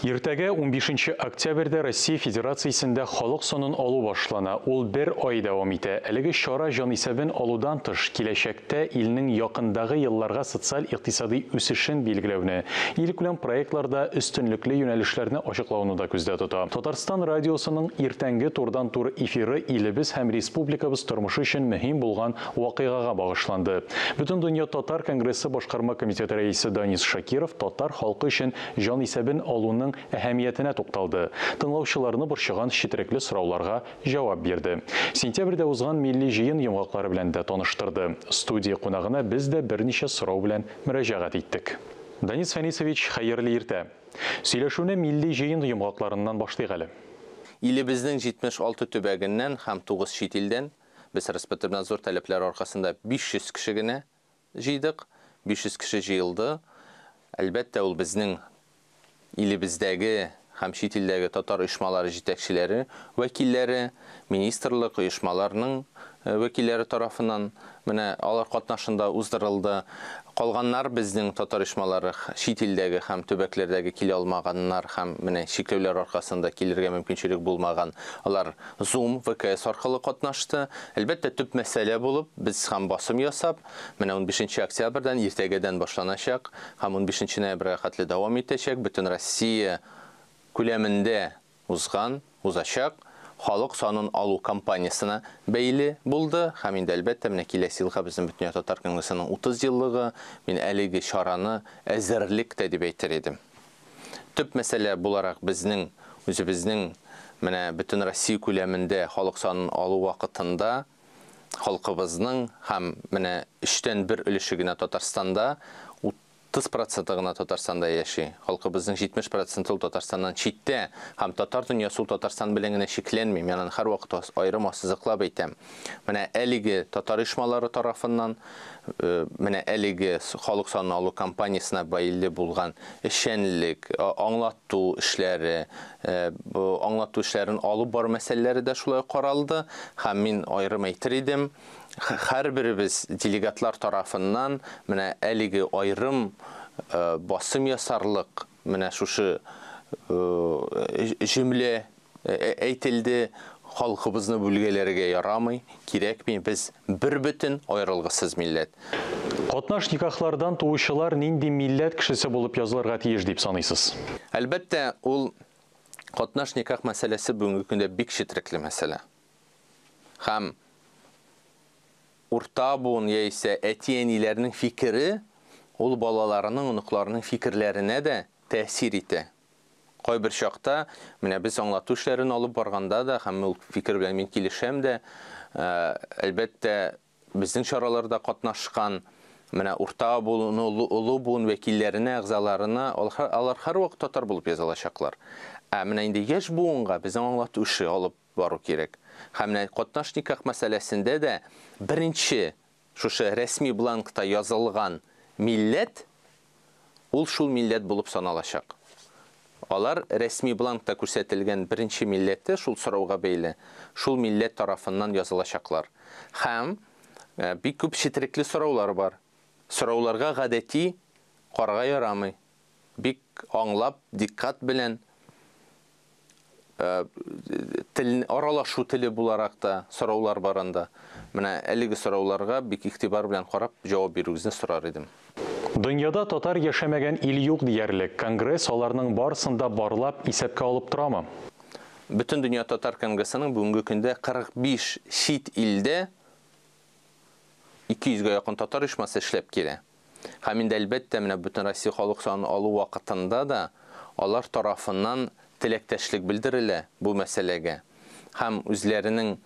Иртәгә 15 октябрьдә Россия Федерациясендә халык санын алу башлана. Ул бер ай дәвам итә. Әлеге чара җанисәбен алудан тыш киләчәктә илнең якындагы елларга социаль-икътисади үсешен билгеләүне, илкүләм проектларда өстенлекле юнәлешләрне ачыклауны да күздә тота. Татарстан радиосының иртәнге турдан-тур эфиры илебез һәм республикабыз тормышы өчен мөһим булган вакыйгага багышланды. Бөтен дөнья татар конгрессы башкарма комитеты рәисе Данис Шакиров татар халкы өчен җанисәбен алуның әһәмиятенә тукталды. Тыңлаучыларны борчыган четерекле сорауларга җавап бирде. Сентябрьдә узган милли җыен йомгаклары белән дә таныштырды. Студия кунагына без дә берничә сорау белән мөрәҗәгать иттек. Данис Фәнисович, хәерле иртә. Сөйләшүне милли җыен йомгакларыннан башлыйк әле. Илебезнең 76 төбәгеннән һәм 9 чит илдән без Роспотребнадзор таләпләре аркасында 500 кеше генә җыйдык. 500 кеше җыелды. Әлбәттә, ул безнең илебездәге һәм чит илдәге татар оешмалары җитәкчеләре, вәкилләре, министрлык оешмаларының вәкилләре тарафыннан менә алар катнашында уздырылды. Калганнар безнең татар оешмалары чит илдәге һәм төбәкләрдәге килә алмаганнар һәм менә чикләүләр аркасында килергә мөмкинчелек булмаган. Алар Zoom, ВКС аркылы катнашты. Әлбәттә, төп мәсьәлә булып, без һәм басым ясап, менә 15 октябрьдән иртәгәдән башланачак һәм 15 ноябрьгә хәтле дәвам итәчәк. Бөтен Россия күләмендә узачак халык санын алу кампаниясына бәйле булды. Һәм инде әлбәттә менә киләсе елга безнең Бөтен татар конгрессының 30 еллыгы, мин әлеге чараны әзерлек дип әйтер идем. Төп мәсьәлә буларак безнең үзебезнең менә Бөтен Россия күләмендә халык санын алу вакытында халкыбызның һәм менә 3тән 1 өлеше генә Татарстанда 30% гына Татарстанда яши. Халкыбызның 70% Татарстаннан читтә һәм татар дөньясы Татарстан белән генә шикләнми. Мен аны һәр вакыт аерым ассызыклап әйтәм. Менә әлеге татар оешмалары тарафыннан менә әлеге халык санын алу кампаниясына бәйле булган эшчәнлек, аңлату эшләре, бу аңлату эшләрен алып бар мәсьәләләре дә шулай каралды. Һәм мин аерым әйтер идем, һәрберебез делегатлар тарафыннан менә әлеге аерым басым ясарлык менә шушы җөмлә әйтелде, халкыбызны бүлгәләргә ярамый, кирәкми, без бер бөтен аерылгысыз милләт. Катнаш никахлардан туучылар нинди милләт кешесе булып язылырга тиеш дип саныйсыз? Әлбәттә, ул катнаш никах мәсьәләсе бүгенге көндә бик четерекле мәсьәлә. Һәм урта буын яисә әти-әниләрнең фикере ул балаларының, оныкларының фикерләренә дә тәэсир итә. Кайбер чакта менә без аңлату эшләрен алып барганда да һәм ул фикер белән мин килешәм дә, әлбәттә безнең чараларда катнашкан менә урта буын, улы буын вәкилләренә, әгъзаларына алар һәрвакыт татар булып язылачаклар. Менә инде яшь буынга безнең аңлату эше алып бару кирәк. Һәм менә катнаш никах мәсьәләсендә дә беренче шушы рәсми бланкта язылган милләт ул шул милләт булып саналачак. Алар рәсми бланкта күрсәтелгән беренче милләтте шул сорауга бәйле, шул милләт тарафыннан язылачаклар. Һәм бик күп четерекле сораулар бар. Сорауларга гадәти карарга ярамый. Бик аңлап, диккат белән аралашу теле буларак та сораулар барында. Менә әлеге сорауларга бик игътибар белән карап җавап бирүгезне сорар идем. Дөньяда татар яшәмәгән ил юк диярлек. Конгресс аларның барысында барлап исәпкә алып торамы? Бөтен дөнья татар конгрессының бүгенге көндә 45 чит илдә 200-гә якын татар оешмасы эшләп килә. Һәм инде әлбәттә менә Бөтен Россия халык санын алу вакытында да алар тарафыннан теләктәшлек белдерелә бу мәсьәләгә. Һәм үзләренең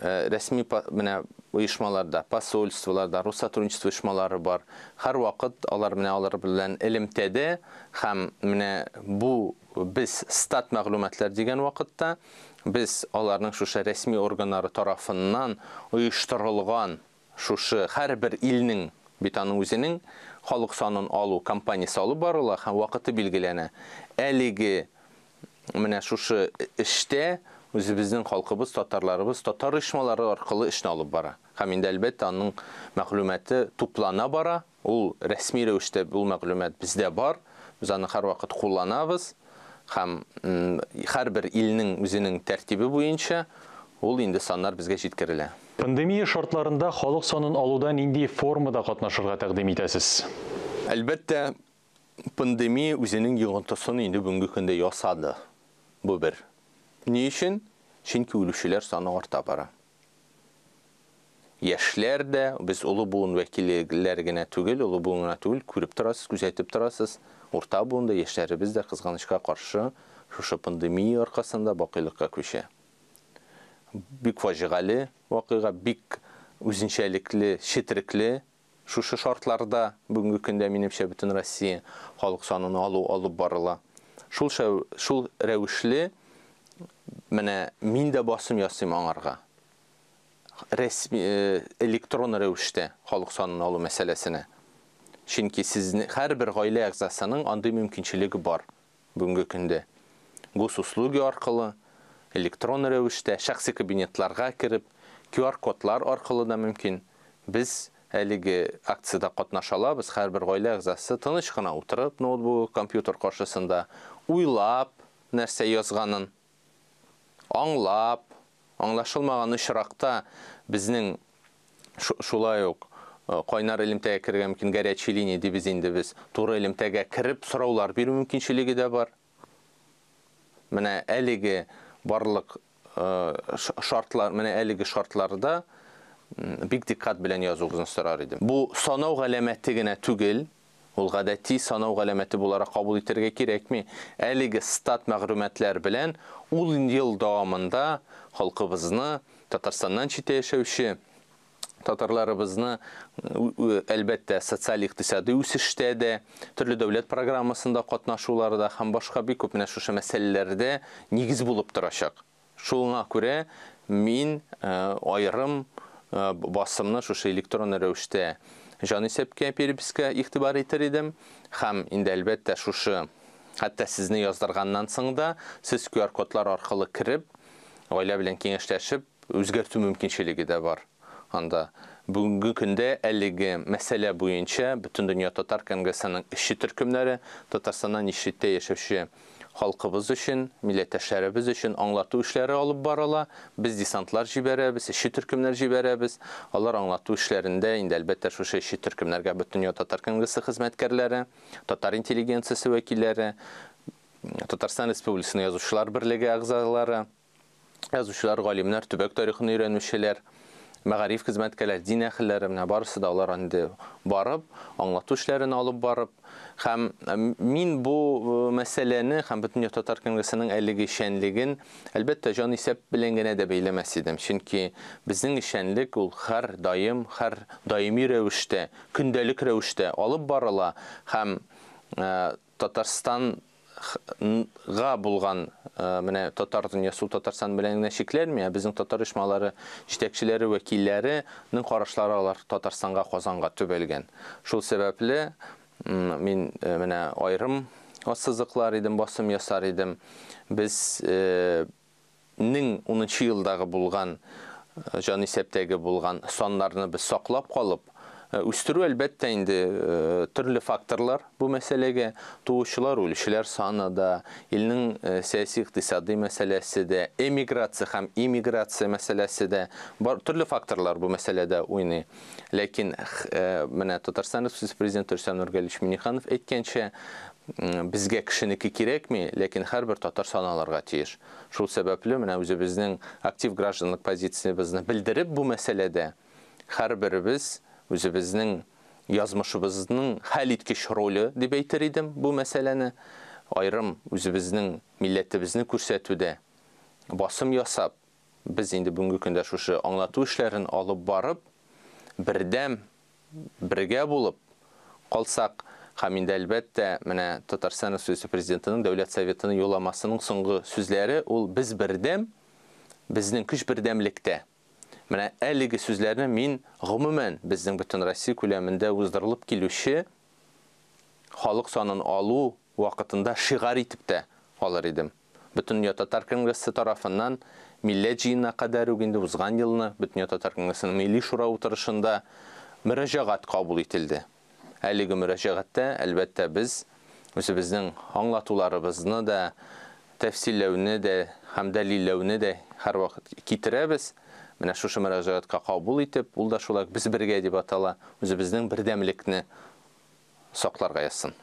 рәсми менә оешмаларда, посольстволарда, Россотрудничество оешмалары бар. Һәр вакыт алар белән элемтәдә һәм менә бу без стат мәгълүматлар дигән вакытта без аларның шушы рәсми органнары тарафыннан оештырылган шушы һәрбер илнең бит аның үзенең халык санын алу кампаниясы алып барыла һәм вакыты билгеләнә. Әлеге менә шушы эштә үзебезнең халкыбыз, татарларыбыз, татар оешмалары аркылы эшне алып бара. Һәм инде әлбәттә аның мәгълүматы туплана бара. Ул рәсми рәвештә бу мәгълүмат бездә бар. Без аны һәр вакыт кулланабыз. һәм һәрбер илнең үзенең тәртибе буенча ул инде саннар безгә җиткерелә. Пандемия шартларында халык санын алуда нинди формада катнашырга тәкъдим итәсез? Әлбәттә, пандемия үзенең йогынтысын инде бүгенге көндә ясады. Бу бер. Ни өчен? Чөнки үлүчеләр саны арта бара. Яшьләр дә, без улы буын вәкилләре генә түгел, улы буын гына түгел, күреп торасыз, күзәтеп торасыз. Урта буында яшьләребез дә кызганычка каршы шушы пандемия аркасында бакыйлыкка күчә. Бик фаҗигале вакыйга, бик үзенчәлекле, четерекле. Шушы шартларда бүгенге көндә минемчә бөтен Россия халык санын алып барыла. Шул рәвешле менә мин дә басым ясыйм аңарга. Рәсми электрон рәвештә халык санын алу мәсьәләсенә. Чөнки сезнең һәрбер гаилә әгъзасының андый мөмкинчелеге бар бүгенге көндә. Госуслуги аркылы электрон рәвештә шәхси кабинетларга кирип, QR-кодлар аркылы да мөмкин. Без әлеге акциядә катнашалабыз, һәрбер гаилә әгъзасы тыныч кына утырып, ноутбук, компьютер каршысында уйлап, нәрсә язганын, аңлап, аңлашылмаган очракта безнең шулай ук кайнар элемтәгә кергән мөмкин горячий линия дибез инде без туры элемтәгә кирип сораулар бирү мөмкинчелеге дә бар. Менә әлеге барлык шартлар, менә әлеге шартларда бик диккат белән язуыгызны сорар идем. Бу санау галәмәте генә түгел, ул гадәти санау галәмәте буларак кабул итәргә кирәкми. Әлеге стат мәгълүматлар белән ул ел дәвамында халкыбызны, Татарстаннан читтә яшәүче татарларыбызны әлбәттә социаль-икътисади үсештә дә, төрле дәүләт программасында катнашуларда һәм башка бик күп менә шушы мәсьәләләрдә нигез булып торачак. Шуңа күрә мин аерым басымны шушы электрон рәвештә җанисәпкә перепискә игътибар итер идем һәм инде әлбәттә шушы хәтта сезне яздырганнан соң да сез QR-кодлар аркылы кирип, гаилә белән киңәшләшеп үзгәртү мөмкинчелеге дә бар. Анда бүгенге көндә әлеге мәсьәлә буенча бөтен дөнья татар конгрессының эшче төркемнәре Татарстаннан читтә яшәүче халкыбыз өчен, милләттәшләребез өчен аңлату эшләре алып барыла. Без десантлар җибәрәбез, эшче төркемнәр җибәрәбез. Алар аңлату эшләрендә инде әлбәттә шушы эшче төркемнәргә бөтен дөнья татар конгрессы хезмәткәрләре, татар интеллигенциясе вәкилләре, Татарстан Республикасының язучылар берлеге әгъзалары, язучылар, галимнәр, төбәк тарихын өйрәнүчеләр, мәгариф хезмәткәрләр, дин әһелләре менә барысы да алар инде барып, аңлату эшләрен алып барып, һәм мин бу мәсьәләне һәм бөтен татар конгрессының әлеге эшчәнлеген әлбәттә җанисәп белән генә дә бәйләмәс идем. Чөнки безнең эшчәнлек ул һәр даими рәвештә, көндәлек рәвештә алып барыла һәм Татарстанга булган менә татар дөньясы Татарстан белән генә чикләнмәй, безнең татар оешмалары җитәкчеләре, вәкилләренең карашлары алар Татарстанга, Казанга төбәлгән. Шул сәбәпле мин менә аерым ассызыклар идем, басым ясар идем. Без 1010 елдагы булган җанисәптәге булган саннарны без саклап калып, үстерү әлбәттә инде төрле факторлар бу мәсьәләгә, туучылар, үлүчеләр саны да, илнең сәяси-икътисади мәсьәләсе дә, эмиграция һәм иммиграция мәсьәләсе дә, төрле факторлар бу мәсьәләдә уйный. Ләкин менә Татарстан Республикасы Президенты Рөстәм Нургалиевич Миңнеханов әйткәнчә, безгә кешенеке кирәкми, ләкин һәрбер татар саналарга тиеш. Шул сәбәпле менә үзебезнең актив гражданлык позициябызны белдереп бу мәсьәләдә һәрберебез үзебезнең язмышыбызның хәл иткеч роле дип әйтер идем бу мәсьәләне. Аерым үзебезнең милләтебезне күрсәтүдә басым ясап, без инде бүгенге көндә шушы аңлату эшләрен алып барып, бердәм, бергә булып калсак, һәм инде әлбәттә менә Татарстан Республикасы Президентының Дәүләт Советының юлламасының соңгы сүзләре ул без бердәм, безнең көч бердәмлектә. Менә әлеге сүзләрне мин гомумән безнең бөтен Россия күләмендә уздырылып килүче халык санын алу вакытында шигар итеп тә алыр идем. Бөтен татар конгрессы тарафыннан милләт җыенына кадәр инде узган елны бөтен татар конгрессының милли шура утырышында мөрәҗәгать кабул ителде. Әлеге мөрәҗәгатьтә әлбәттә без үзебезнең аңлатуларыбызны да, тәфсилләүне дә һәм дәлилләүне дә һәрвакыт китерәбез. Менә шушы мөрәҗәгатькә кабул итеп, ул да шулай без бергә дип атала, үзебезнең бердәмлекне сакларга язсын.